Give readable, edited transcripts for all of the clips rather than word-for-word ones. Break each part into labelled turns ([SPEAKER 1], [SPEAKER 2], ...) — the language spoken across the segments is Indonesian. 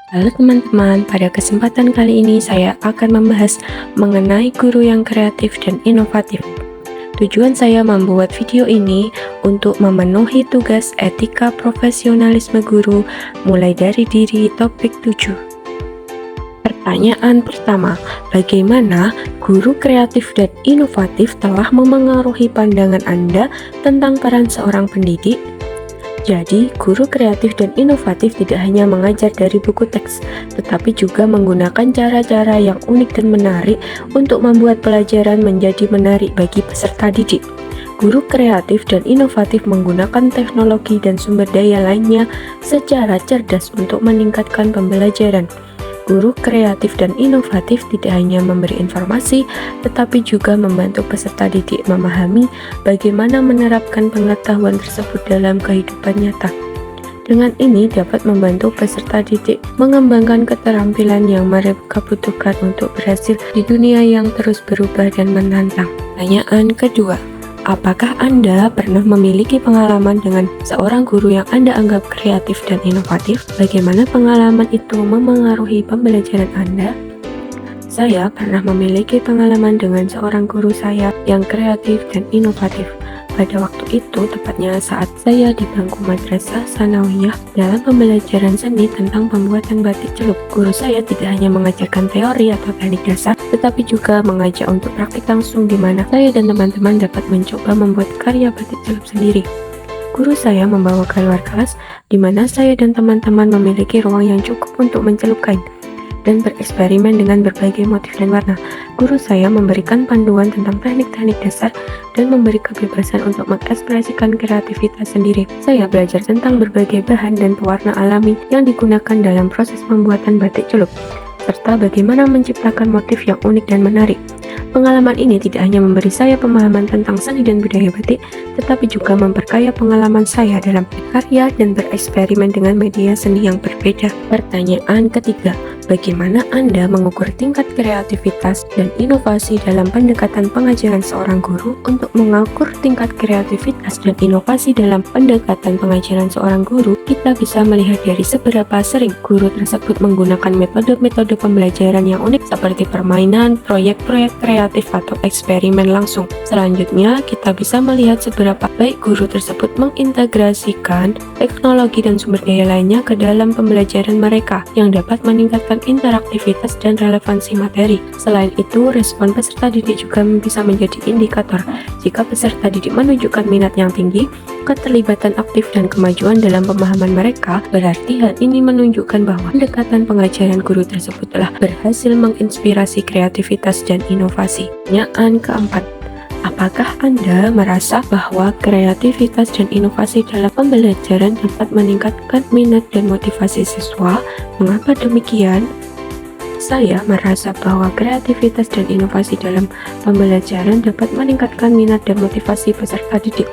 [SPEAKER 1] Halo teman-teman, pada kesempatan kali ini saya akan membahas mengenai guru yang kreatif dan inovatif. Tujuan saya membuat video ini untuk memenuhi tugas etika profesionalisme guru mulai dari diri topik 7. Pertanyaan pertama, bagaimana guru kreatif dan inovatif telah memengaruhi pandangan Anda tentang peran seorang pendidik? Jadi, guru kreatif dan inovatif tidak hanya mengajar dari buku teks, tetapi juga menggunakan cara-cara yang unik dan menarik untuk membuat pelajaran menjadi menarik bagi peserta didik. Guru kreatif dan inovatif menggunakan teknologi dan sumber daya lainnya secara cerdas untuk meningkatkan pembelajaran. Guru kreatif dan inovatif tidak hanya memberi informasi, tetapi juga membantu peserta didik memahami bagaimana menerapkan pengetahuan tersebut dalam kehidupan nyata. Dengan ini dapat membantu peserta didik mengembangkan keterampilan yang mereka butuhkan untuk berhasil di dunia yang terus berubah dan menantang. Pertanyaan kedua, apakah Anda pernah memiliki pengalaman dengan seorang guru yang Anda anggap kreatif dan inovatif? Bagaimana pengalaman itu memengaruhi pembelajaran Anda? Saya pernah memiliki pengalaman dengan seorang guru saya yang kreatif dan inovatif. Pada waktu itu, tepatnya saat saya di bangku madrasah sanawiyah dalam pembelajaran seni tentang pembuatan batik celup. Guru saya tidak hanya mengajarkan teori atau teknik dasar, tetapi juga mengajak untuk praktik langsung di mana saya dan teman-teman dapat mencoba membuat karya batik celup sendiri. Guru saya membawa keluar kelas, di mana saya dan teman-teman memiliki ruang yang cukup untuk mencelup kain dan bereksperimen dengan berbagai motif dan warna. Guru saya memberikan panduan tentang teknik-teknik dasar dan memberi kebebasan untuk mengekspresikan kreativitas sendiri. Saya belajar tentang berbagai bahan dan pewarna alami yang digunakan dalam proses pembuatan batik celup, serta bagaimana menciptakan motif yang unik dan menarik. Pengalaman ini tidak hanya memberi saya pemahaman tentang seni dan budaya batik, tetapi juga memperkaya pengalaman saya dalam berkarya dan bereksperimen dengan media seni yang berbeda. Pertanyaan ketiga, bagaimana Anda mengukur tingkat kreativitas dan inovasi dalam pendekatan pengajaran seorang guru? Untuk mengukur tingkat kreativitas dan inovasi dalam pendekatan pengajaran seorang guru, kita bisa melihat dari seberapa sering guru tersebut menggunakan metode-metode pembelajaran yang unik seperti permainan, proyek-proyek kreatif, atau eksperimen langsung. Selanjutnya, kita bisa melihat seberapa baik guru tersebut mengintegrasikan teknologi dan sumber daya lainnya ke dalam pembelajaran mereka yang dapat meningkatkan interaktivitas dan relevansi materi. Selain itu, respon peserta didik juga bisa menjadi indikator. Jika peserta didik menunjukkan minat yang tinggi, keterlibatan aktif dan kemajuan dalam pemahaman mereka, berarti hal ini menunjukkan bahwa pendekatan pengajaran guru tersebut telah berhasil menginspirasi kreativitas dan inovasi. Pertanyaan keempat, apakah Anda merasa bahwa kreativitas dan inovasi dalam pembelajaran dapat meningkatkan minat dan motivasi siswa? Mengapa demikian? Saya merasa bahwa kreativitas dan inovasi dalam pembelajaran dapat meningkatkan minat dan motivasi peserta didik.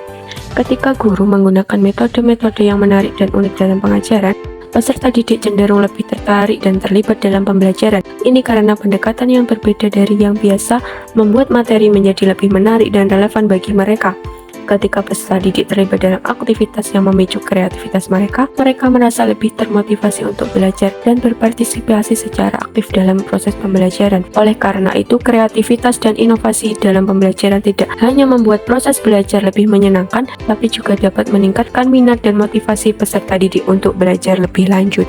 [SPEAKER 1] Ketika guru menggunakan metode-metode yang menarik dan unik dalam pengajaran, peserta didik cenderung lebih tertarik dan terlibat dalam pembelajaran. Ini karena pendekatan yang berbeda dari yang biasa membuat materi menjadi lebih menarik dan relevan bagi mereka. Ketika peserta didik terlibat dalam aktivitas yang memicu kreativitas mereka merasa lebih termotivasi untuk belajar dan berpartisipasi secara aktif dalam proses pembelajaran. Oleh karena itu, kreativitas dan inovasi dalam pembelajaran tidak hanya membuat proses belajar lebih menyenangkan, tapi juga dapat meningkatkan minat dan motivasi peserta didik untuk belajar lebih lanjut.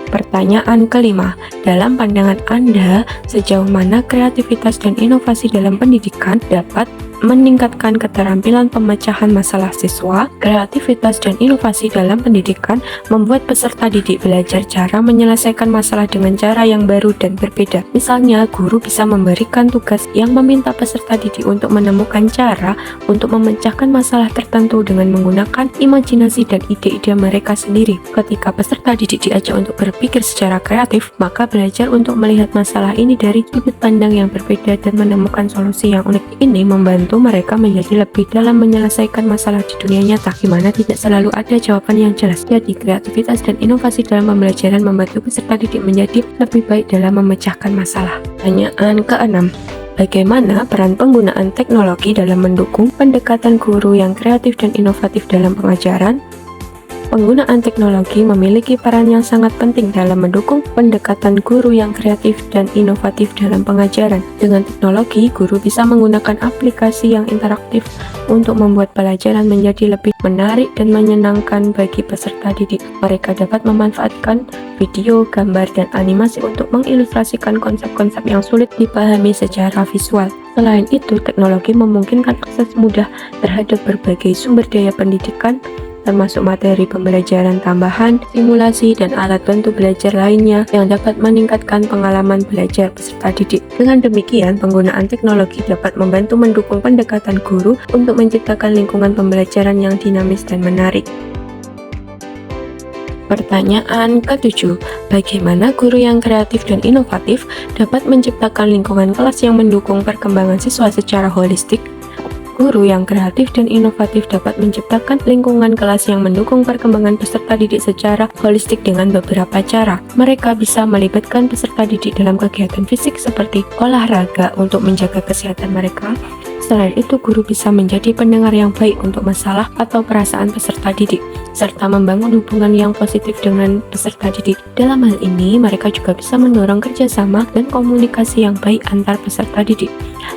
[SPEAKER 1] Pertanyaan kelima, dalam pandangan Anda, sejauh mana kreativitas dan inovasi dalam pendidikan dapat meningkatkan keterampilan pemecahan masalah siswa? Kreativitas dan inovasi dalam pendidikan membuat peserta didik belajar cara menyelesaikan masalah dengan cara yang baru dan berbeda. Misalnya, guru bisa memberikan tugas yang meminta peserta didik untuk menemukan cara untuk memecahkan masalah tertentu dengan menggunakan imajinasi dan ide-ide mereka sendiri. Ketika peserta didik diajak untuk berpikir secara kreatif, maka belajar untuk melihat masalah ini dari sudut pandang yang berbeda dan menemukan solusi yang unik. Ini membantu mereka menjadi lebih dalam menyelesaikan masalah di dunia nyata, di mana tidak selalu ada jawaban yang jelas. Jadi, kreativitas dan inovasi dalam pembelajaran membantu peserta didik menjadi lebih baik dalam memecahkan masalah. Pertanyaan keenam, bagaimana peran penggunaan teknologi dalam mendukung pendekatan guru yang kreatif dan inovatif dalam pengajaran? Penggunaan teknologi memiliki peran yang sangat penting dalam mendukung pendekatan guru yang kreatif dan inovatif dalam pengajaran. Dengan teknologi, guru bisa menggunakan aplikasi yang interaktif untuk membuat pelajaran menjadi lebih menarik dan menyenangkan bagi peserta didik. Mereka dapat memanfaatkan video, gambar, dan animasi untuk mengilustrasikan konsep-konsep yang sulit dipahami secara visual. Selain itu, teknologi memungkinkan akses mudah terhadap berbagai sumber daya pendidikan, termasuk materi pembelajaran tambahan, simulasi, dan alat bantu belajar lainnya yang dapat meningkatkan pengalaman belajar peserta didik. Dengan demikian, penggunaan teknologi dapat membantu mendukung pendekatan guru untuk menciptakan lingkungan pembelajaran yang dinamis dan menarik. Pertanyaan ke-7, bagaimana guru yang kreatif dan inovatif dapat menciptakan lingkungan kelas yang mendukung perkembangan siswa secara holistik? Guru yang kreatif dan inovatif dapat menciptakan lingkungan kelas yang mendukung perkembangan peserta didik secara holistik dengan beberapa cara. Mereka bisa melibatkan peserta didik dalam kegiatan fisik seperti olahraga untuk menjaga kesehatan mereka. Selain itu, guru bisa menjadi pendengar yang baik untuk masalah atau perasaan peserta didik, serta membangun hubungan yang positif dengan peserta didik. Dalam hal ini, mereka juga bisa mendorong kerjasama dan komunikasi yang baik antar peserta didik.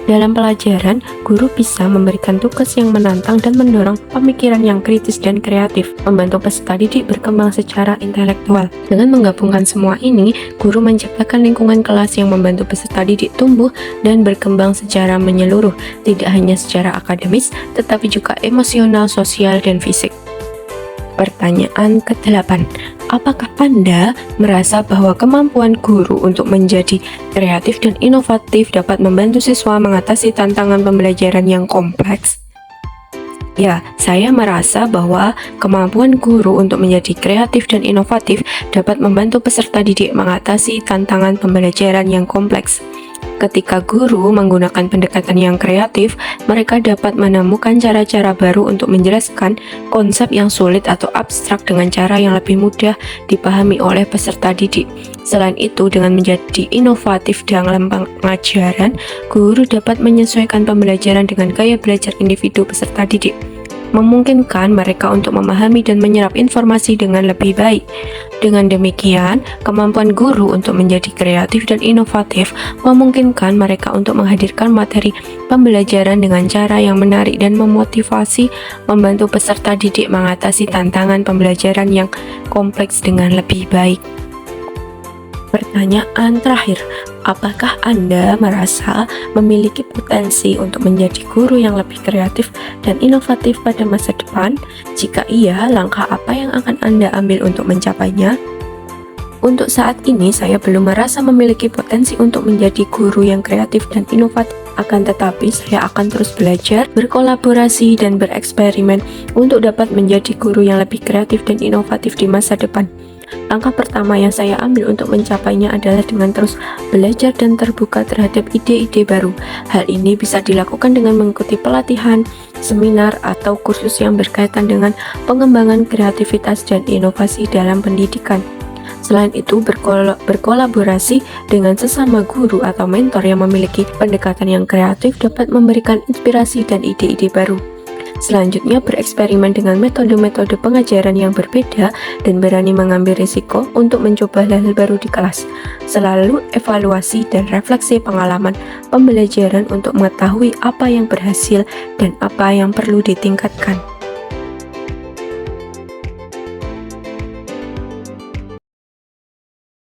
[SPEAKER 1] Dalam pelajaran, guru bisa memberikan tugas yang menantang dan mendorong pemikiran yang kritis dan kreatif, membantu peserta didik berkembang secara intelektual. Dengan menggabungkan semua ini, guru menciptakan lingkungan kelas yang membantu peserta didik tumbuh dan berkembang secara menyeluruh, tidak hanya secara akademis, tetapi juga emosional, sosial, dan fisik. Pertanyaan ke-8, apakah Anda merasa bahwa kemampuan guru untuk menjadi kreatif dan inovatif dapat membantu siswa mengatasi tantangan pembelajaran yang kompleks? Ya, saya merasa bahwa kemampuan guru untuk menjadi kreatif dan inovatif dapat membantu peserta didik mengatasi tantangan pembelajaran yang kompleks. Ketika guru menggunakan pendekatan yang kreatif, mereka dapat menemukan cara-cara baru untuk menjelaskan konsep yang sulit atau abstrak dengan cara yang lebih mudah dipahami oleh peserta didik. Selain itu, dengan menjadi inovatif dalam pengajaran, guru dapat menyesuaikan pembelajaran dengan gaya belajar individu peserta didik, memungkinkan mereka untuk memahami dan menyerap informasi dengan lebih baik. Dengan demikian, kemampuan guru untuk menjadi kreatif dan inovatif memungkinkan mereka untuk menghadirkan materi pembelajaran dengan cara yang menarik dan memotivasi, membantu peserta didik mengatasi tantangan pembelajaran yang kompleks dengan lebih baik. Pertanyaan terakhir, apakah Anda merasa memiliki potensi untuk menjadi guru yang lebih kreatif dan inovatif pada masa depan? Jika iya, langkah apa yang akan Anda ambil untuk mencapainya? Untuk saat ini, saya belum merasa memiliki potensi untuk menjadi guru yang kreatif dan inovatif. Akan tetapi, saya akan terus belajar, berkolaborasi, dan bereksperimen untuk dapat menjadi guru yang lebih kreatif dan inovatif di masa depan. Langkah pertama yang saya ambil untuk mencapainya adalah dengan terus belajar dan terbuka terhadap ide-ide baru. Hal ini bisa dilakukan dengan mengikuti pelatihan, seminar, atau kursus yang berkaitan dengan pengembangan kreativitas dan inovasi dalam pendidikan. Selain itu, berkolaborasi dengan sesama guru atau mentor yang memiliki pendekatan yang kreatif dapat memberikan inspirasi dan ide-ide baru. Selanjutnya, bereksperimen dengan metode-metode pengajaran yang berbeda dan berani mengambil risiko untuk mencoba hal-hal baru di kelas. Selalu evaluasi dan refleksi pengalaman pembelajaran untuk mengetahui apa yang berhasil dan apa yang perlu ditingkatkan.